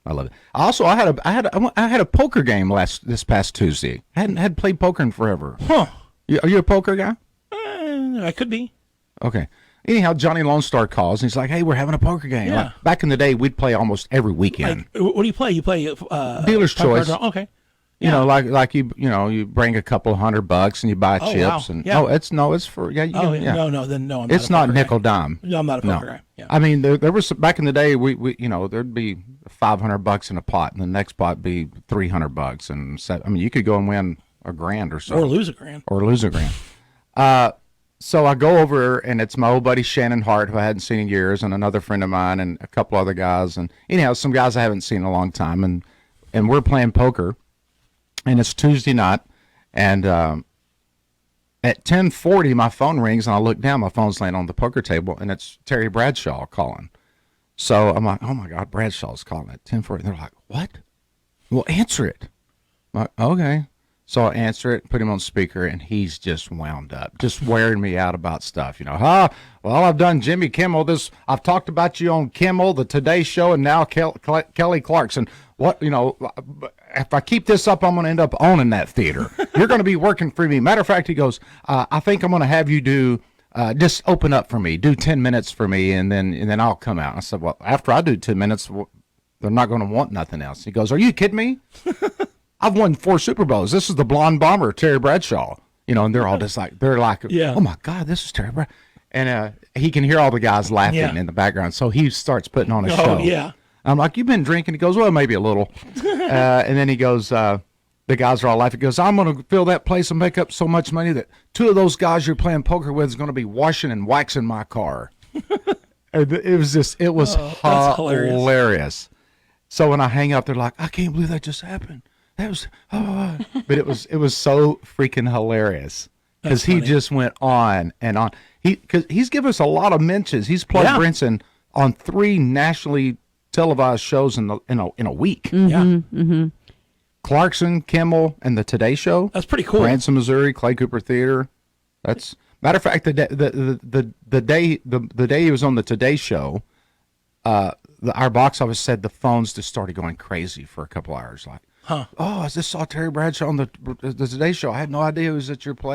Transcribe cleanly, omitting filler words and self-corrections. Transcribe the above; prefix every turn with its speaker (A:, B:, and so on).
A: I love it. Also, I had a poker game this past Tuesday. I hadn't played poker in forever.
B: Huh.
A: Are you a poker guy?
B: I could be.
A: Okay. Anyhow, Johnny Lone Star calls and he's like, "Hey, we're having a poker game."
B: Yeah.
A: Like, back in the day, we'd play almost every weekend.
B: Like, what do you play? You play
A: Dealer's choice.
B: Okay.
A: You know, like you bring a couple $100 and you buy
B: Oh,
A: chips
B: wow.
A: and
B: Yeah.
A: it's for
B: No, then no. I'm
A: It's
B: not
A: not
B: a poker
A: nickel
B: guy.
A: dime.
B: No, I'm not a
A: No.
B: poker guy. Yeah.
A: I mean, there was back in the day. We there'd be $500 in a pot, and the next pot be $300, and I mean, you could go and win $1,000 or so,
B: Or lose a grand.
A: or lose $1,000. So I go over, and it's my old buddy Shannon Hart, who I hadn't seen in years, and another friend of mine, and a couple other guys, and anyhow, some guys I haven't seen in a long time, and we're playing poker, and it's Tuesday night, and at 10:40, my phone rings, and I look down. My phone's laying on the poker table, and it's Terry Bradshaw calling. So I'm like, "Oh my God, Bradshaw's calling at 10:40." And they're like, "What?" "Well, answer it." I'm like, "Okay." So I answer it, put him on speaker, and he's just wound up, just wearing me out about stuff. Well, I've done Jimmy Kimmel. I've talked about you on Kimmel, the Today Show, and now Kelly Clarkson. If I keep this up, I'm going to end up owning that theater. You're going to be working for me. Matter of fact, he goes, I think I'm going to have you do, just open up for me, do 10 minutes for me, and then I'll come out. I said, well, after I do 10 minutes, they're not going to want nothing else. He goes, are you kidding me? I've won 4 Super Bowls. This is the blonde bomber, Terry Bradshaw. And they're all just like,
B: Yeah.
A: Oh my God, this is Terry Bradshaw. And he can hear all the guys laughing
B: Yeah.
A: in the background. So he starts putting on a show.
B: Oh, yeah.
A: I'm like, you've been drinking? He goes, well, maybe a little. And then he goes, the guys are all laughing. He goes, I'm going to fill that place and make up so much money that 2 of those guys you're playing poker with is going to be washing and waxing my car. It was
B: that's
A: hilarious. So when I hang up, they're like, I can't believe that just happened. That was, but it was so freaking hilarious because he just went on and on. Because he's given us a lot of mentions. He's played Brinson on 3 nationally televised shows in a week.
B: Yeah.
A: Clarkson, Kimmel, and the Today Show.
B: That's pretty cool.
A: Branson, Missouri, Clay Cooper Theater. That's matter of fact. The day he was on the Today Show, our box office said the phones just started going crazy for a couple hours. Like, oh, I just saw Terry Bradshaw on the Today Show. I had no idea it was at your place.